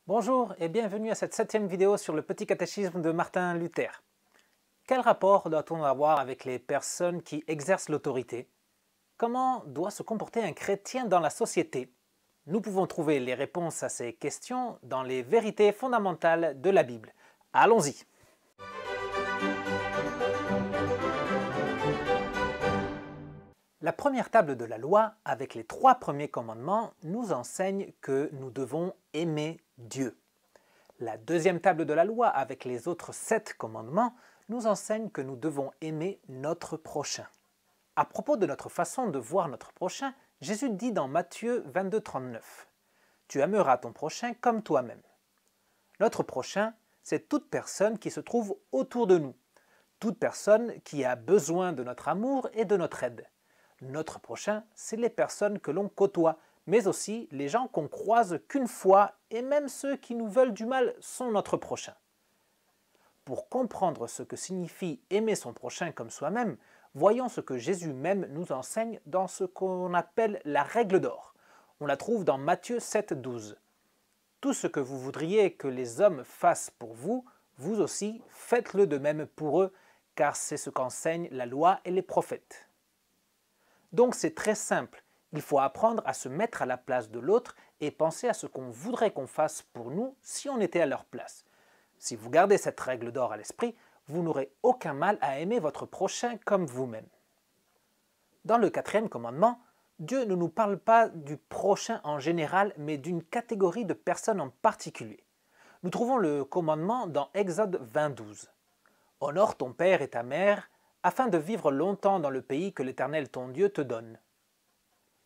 Bonjour et bienvenue à cette 7e vidéo sur le petit catéchisme de Martin Luther. Quel rapport doit-on avoir avec les personnes qui exercent l'autorité? Comment doit se comporter un chrétien dans la société? Nous pouvons trouver les réponses à ces questions dans les vérités fondamentales de la Bible. Allons-y! La première table de la loi, avec les 3 premiers commandements, nous enseigne que nous devons aimer Dieu. La deuxième table de la loi, avec les autres 7 commandements, nous enseigne que nous devons aimer notre prochain. À propos de notre façon de voir notre prochain, Jésus dit dans Matthieu 22, 39 « Tu aimeras ton prochain comme toi-même ». Notre prochain, c'est toute personne qui se trouve autour de nous, toute personne qui a besoin de notre amour et de notre aide. Notre prochain, c'est les personnes que l'on côtoie, mais aussi les gens qu'on croise qu'une fois, et même ceux qui nous veulent du mal sont notre prochain. Pour comprendre ce que signifie aimer son prochain comme soi-même, voyons ce que Jésus même nous enseigne dans ce qu'on appelle la règle d'or. On la trouve dans Matthieu 7, 12. « Tout ce que vous voudriez que les hommes fassent pour vous, vous aussi faites-le de même pour eux, car c'est ce qu'enseignent la loi et les prophètes. » Donc c'est très simple, il faut apprendre à se mettre à la place de l'autre et penser à ce qu'on voudrait qu'on fasse pour nous si on était à leur place. Si vous gardez cette règle d'or à l'esprit, vous n'aurez aucun mal à aimer votre prochain comme vous-même. Dans le 4e commandement, Dieu ne nous parle pas du prochain en général, mais d'une catégorie de personnes en particulier. Nous trouvons le commandement dans Exode 20, 12. « Honore ton père et ta mère, afin de vivre longtemps dans le pays que l'Éternel ton Dieu te donne. »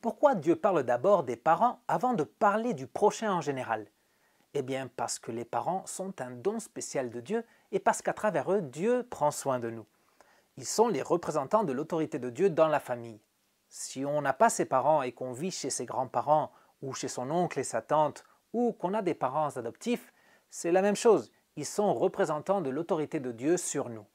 Pourquoi Dieu parle d'abord des parents avant de parler du prochain en général? Eh bien parce que les parents sont un don spécial de Dieu et parce qu'à travers eux, Dieu prend soin de nous. Ils sont les représentants de l'autorité de Dieu dans la famille. Si on n'a pas ses parents et qu'on vit chez ses grands-parents ou chez son oncle et sa tante ou qu'on a des parents adoptifs, c'est la même chose, ils sont représentants de l'autorité de Dieu sur nous.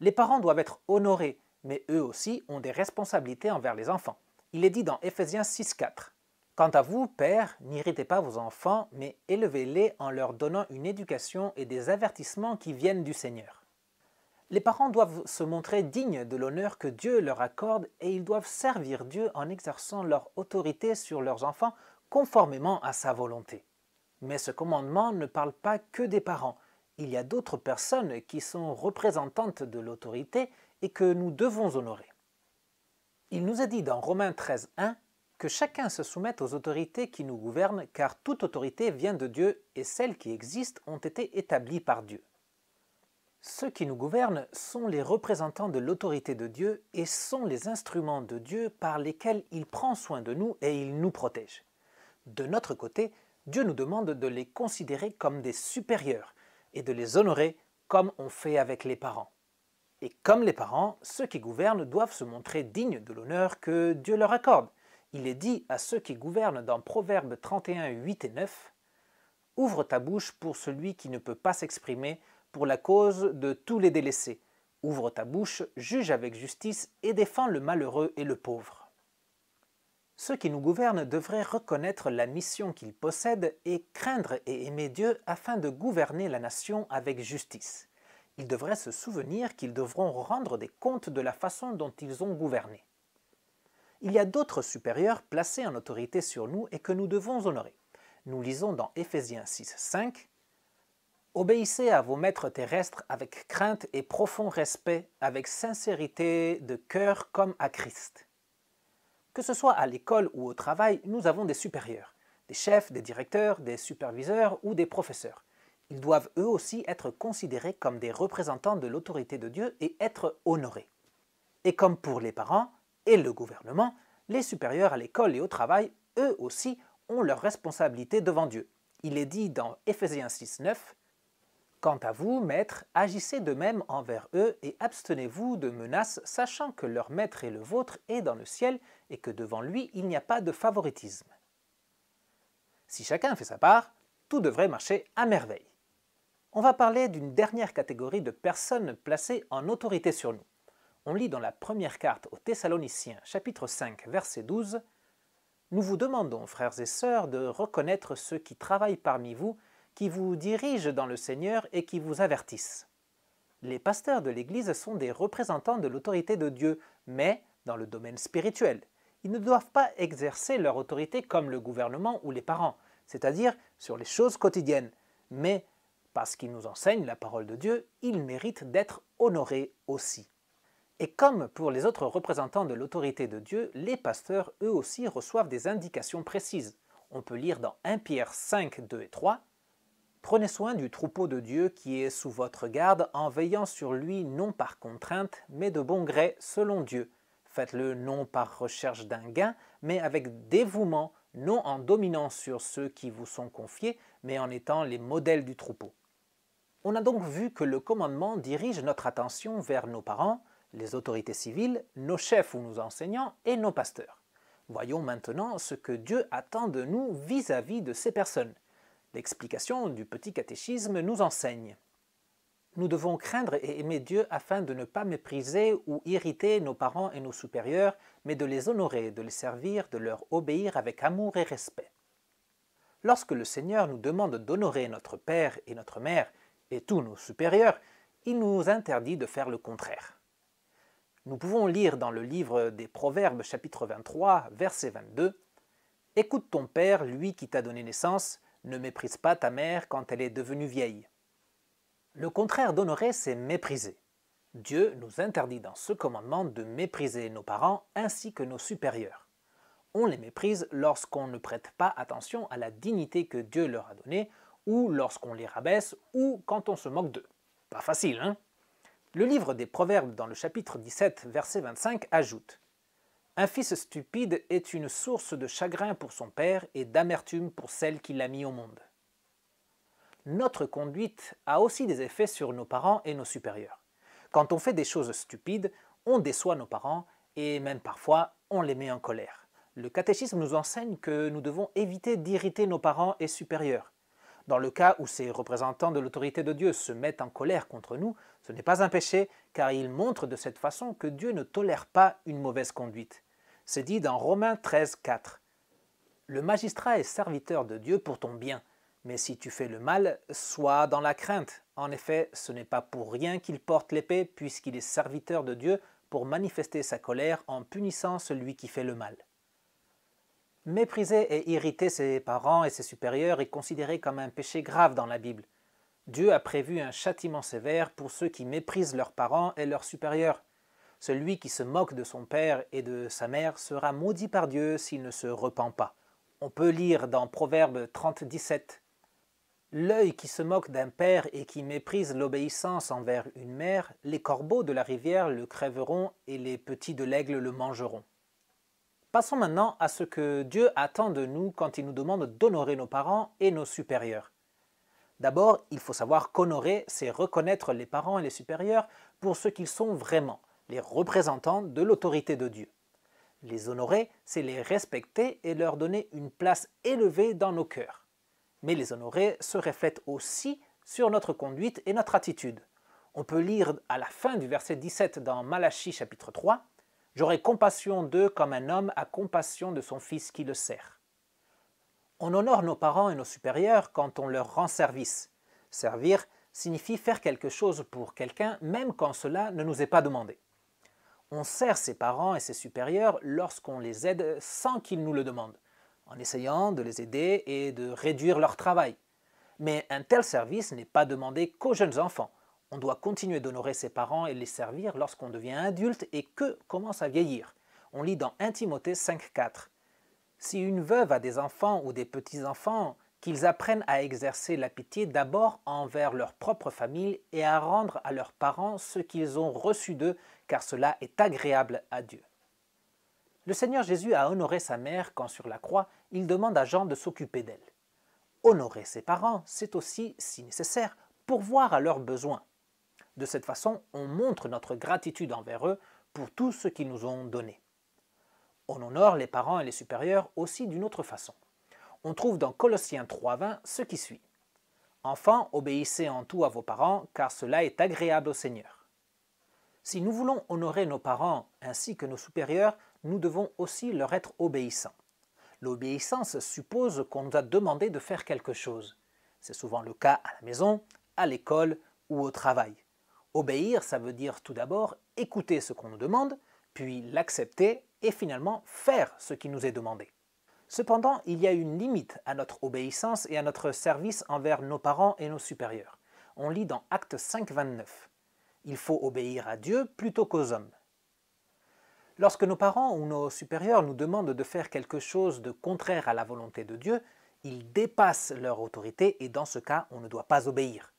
Les parents doivent être honorés, mais eux aussi ont des responsabilités envers les enfants. Il est dit dans Éphésiens 6, 4. « Quant à vous, pères, n'irritez pas vos enfants, mais élevez-les en leur donnant une éducation et des avertissements qui viennent du Seigneur. » Les parents doivent se montrer dignes de l'honneur que Dieu leur accorde et ils doivent servir Dieu en exerçant leur autorité sur leurs enfants conformément à sa volonté. Mais ce commandement ne parle pas que des parents. Il y a d'autres personnes qui sont représentantes de l'autorité et que nous devons honorer. Il nous est dit dans Romains 13, 1 que chacun se soumette aux autorités qui nous gouvernent, car toute autorité vient de Dieu et celles qui existent ont été établies par Dieu. Ceux qui nous gouvernent sont les représentants de l'autorité de Dieu et sont les instruments de Dieu par lesquels il prend soin de nous et il nous protège. De notre côté, Dieu nous demande de les considérer comme des supérieurs et de les honorer comme on fait avec les parents. Et comme les parents, ceux qui gouvernent doivent se montrer dignes de l'honneur que Dieu leur accorde. Il est dit à ceux qui gouvernent dans Proverbes 31, 8 et 9 « Ouvre ta bouche pour celui qui ne peut pas s'exprimer, pour la cause de tous les délaissés. Ouvre ta bouche, juge avec justice et défends le malheureux et le pauvre. » Ceux qui nous gouvernent devraient reconnaître la mission qu'ils possèdent et craindre et aimer Dieu afin de gouverner la nation avec justice. Ils devraient se souvenir qu'ils devront rendre des comptes de la façon dont ils ont gouverné. Il y a d'autres supérieurs placés en autorité sur nous et que nous devons honorer. Nous lisons dans Éphésiens 6, 5 « Obéissez à vos maîtres terrestres avec crainte et profond respect, avec sincérité de cœur comme à Christ. » Que ce soit à l'école ou au travail, nous avons des supérieurs, des chefs, des directeurs, des superviseurs ou des professeurs. Ils doivent eux aussi être considérés comme des représentants de l'autorité de Dieu et être honorés. Et comme pour les parents et le gouvernement, les supérieurs à l'école et au travail, eux aussi, ont leurs responsabilités devant Dieu. Il est dit dans Éphésiens 6, 9 « Quant à vous, maîtres, agissez de même envers eux et abstenez-vous de menaces, sachant que leur maître est le vôtre et dans le ciel, et que devant lui, il n'y a pas de favoritisme. » Si chacun fait sa part, tout devrait marcher à merveille. On va parler d'une dernière catégorie de personnes placées en autorité sur nous. On lit dans la première carte aux Thessaloniciens, chapitre 5, verset 12 « Nous vous demandons, frères et sœurs, de reconnaître ceux qui travaillent parmi vous, qui vous dirigent dans le Seigneur et qui vous avertissent. Les pasteurs de l'Église sont des représentants de l'autorité de Dieu, mais dans le domaine spirituel. Ils ne doivent pas exercer leur autorité comme le gouvernement ou les parents, c'est-à-dire sur les choses quotidiennes, mais parce qu'ils nous enseignent la parole de Dieu, ils méritent d'être honorés aussi. Et comme pour les autres représentants de l'autorité de Dieu, les pasteurs eux aussi reçoivent des indications précises. On peut lire dans 1 Pierre 5, 2 et 3 « Prenez soin du troupeau de Dieu qui est sous votre garde en veillant sur lui non par contrainte, mais de bon gré selon Dieu. Faites-le non par recherche d'un gain, mais avec dévouement, non en dominant sur ceux qui vous sont confiés, mais en étant les modèles du troupeau. » On a donc vu que le commandement dirige notre attention vers nos parents, les autorités civiles, nos chefs ou nos enseignants et nos pasteurs. Voyons maintenant ce que Dieu attend de nous vis-à-vis de ces personnes. L'explication du petit catéchisme nous enseigne. Nous devons craindre et aimer Dieu afin de ne pas mépriser ou irriter nos parents et nos supérieurs, mais de les honorer, de les servir, de leur obéir avec amour et respect. Lorsque le Seigneur nous demande d'honorer notre Père et notre Mère et tous nos supérieurs, il nous interdit de faire le contraire. Nous pouvons lire dans le livre des Proverbes chapitre 23, verset 22 « Écoute ton père, lui qui t'a donné naissance, ne méprise pas ta mère quand elle est devenue vieille. » Le contraire d'honorer, c'est mépriser. Dieu nous interdit dans ce commandement de mépriser nos parents ainsi que nos supérieurs. On les méprise lorsqu'on ne prête pas attention à la dignité que Dieu leur a donnée, ou lorsqu'on les rabaisse, ou quand on se moque d'eux. Pas facile, hein? Le livre des Proverbes, dans le chapitre 17, verset 25, ajoute « Un fils stupide est une source de chagrin pour son père et d'amertume pour celle qui l'a mis au monde. » Notre conduite a aussi des effets sur nos parents et nos supérieurs. Quand on fait des choses stupides, on déçoit nos parents et même parfois on les met en colère. Le catéchisme nous enseigne que nous devons éviter d'irriter nos parents et supérieurs. Dans le cas où ces représentants de l'autorité de Dieu se mettent en colère contre nous, ce n'est pas un péché, car ils montrent de cette façon que Dieu ne tolère pas une mauvaise conduite. C'est dit dans Romains 13, 4. « Le magistrat est serviteur de Dieu pour ton bien, mais si tu fais le mal, sois dans la crainte. En effet, ce n'est pas pour rien qu'il porte l'épée, puisqu'il est serviteur de Dieu pour manifester sa colère en punissant celui qui fait le mal. » Mépriser et irriter ses parents et ses supérieurs est considéré comme un péché grave dans la Bible. Dieu a prévu un châtiment sévère pour ceux qui méprisent leurs parents et leurs supérieurs. Celui qui se moque de son père et de sa mère sera maudit par Dieu s'il ne se repent pas. On peut lire dans Proverbes 30, 17 « L'œil qui se moque d'un père et qui méprise l'obéissance envers une mère, les corbeaux de la rivière le crèveront et les petits de l'aigle le mangeront. » Passons maintenant à ce que Dieu attend de nous quand il nous demande d'honorer nos parents et nos supérieurs. D'abord, il faut savoir qu'honorer, c'est reconnaître les parents et les supérieurs pour ce qu'ils sont vraiment, les représentants de l'autorité de Dieu. Les honorer, c'est les respecter et leur donner une place élevée dans nos cœurs. Mais les honorer se reflète aussi sur notre conduite et notre attitude. On peut lire à la fin du verset 17 dans Malachie chapitre 3 « J'aurai compassion d'eux comme un homme a compassion de son fils qui le sert. » On honore nos parents et nos supérieurs quand on leur rend service. Servir signifie faire quelque chose pour quelqu'un même quand cela ne nous est pas demandé. On sert ses parents et ses supérieurs lorsqu'on les aide sans qu'ils nous le demandent, en essayant de les aider et de réduire leur travail. Mais un tel service n'est pas demandé qu'aux jeunes enfants. On doit continuer d'honorer ses parents et les servir lorsqu'on devient adulte et qu'eux commencent à vieillir. On lit dans 1 Timothée 5,4 « Si une veuve a des enfants ou des petits-enfants, qu'ils apprennent à exercer la pitié d'abord envers leur propre famille et à rendre à leurs parents ce qu'ils ont reçu d'eux, car cela est agréable à Dieu. » Le Seigneur Jésus a honoré sa mère quand sur la croix, il demande à Jean de s'occuper d'elle. Honorer ses parents, c'est aussi, si nécessaire, pourvoir à leurs besoins. De cette façon, on montre notre gratitude envers eux pour tout ce qu'ils nous ont donné. On honore les parents et les supérieurs aussi d'une autre façon. On trouve dans Colossiens 3,20 ce qui suit. « Enfants, obéissez en tout à vos parents, car cela est agréable au Seigneur. » Si nous voulons honorer nos parents ainsi que nos supérieurs, nous devons aussi leur être obéissants. L'obéissance suppose qu'on nous a demandé de faire quelque chose. C'est souvent le cas à la maison, à l'école ou au travail. Obéir, ça veut dire tout d'abord écouter ce qu'on nous demande, puis l'accepter et finalement faire ce qui nous est demandé. Cependant, il y a une limite à notre obéissance et à notre service envers nos parents et nos supérieurs. On lit dans Actes 5, 29. Il faut obéir à Dieu plutôt qu'aux hommes. Lorsque nos parents ou nos supérieurs nous demandent de faire quelque chose de contraire à la volonté de Dieu, ils dépassent leur autorité et dans ce cas, on ne doit pas obéir.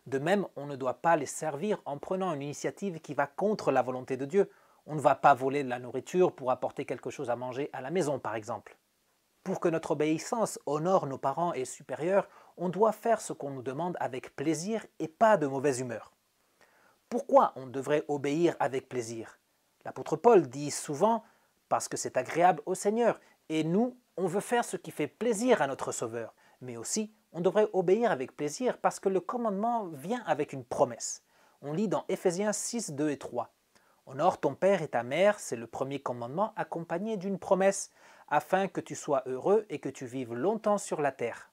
De même, on ne doit pas les servir en prenant une initiative qui va contre la volonté de Dieu. On ne va pas voler de la nourriture pour apporter quelque chose à manger à la maison, par exemple. Pour que notre obéissance honore nos parents et supérieurs, on doit faire ce qu'on nous demande avec plaisir et pas de mauvaise humeur. Pourquoi on devrait obéir avec plaisir? L'apôtre Paul dit souvent « parce que c'est agréable au Seigneur » et nous, on veut faire ce qui fait plaisir à notre Sauveur. Mais aussi, on devrait obéir avec plaisir parce que le commandement vient avec une promesse. On lit dans Éphésiens 6, 2 et 3. « Honore ton père et ta mère, c'est le premier commandement accompagné d'une promesse, afin que tu sois heureux et que tu vives longtemps sur la terre. »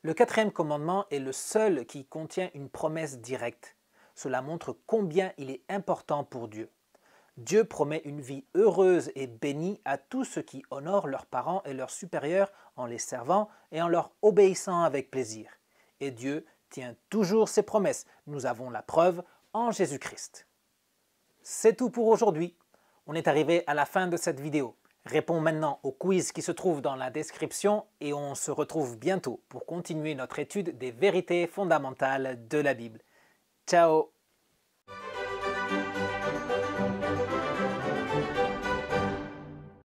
Le quatrième commandement est le seul qui contient une promesse directe. Cela montre combien il est important pour Dieu. Dieu promet une vie heureuse et bénie à tous ceux qui honorent leurs parents et leurs supérieurs en les servant et en leur obéissant avec plaisir. Et Dieu tient toujours ses promesses. Nous avons la preuve en Jésus-Christ. C'est tout pour aujourd'hui. On est arrivé à la fin de cette vidéo. Réponds maintenant au quiz qui se trouve dans la description et on se retrouve bientôt pour continuer notre étude des vérités fondamentales de la Bible. Ciao!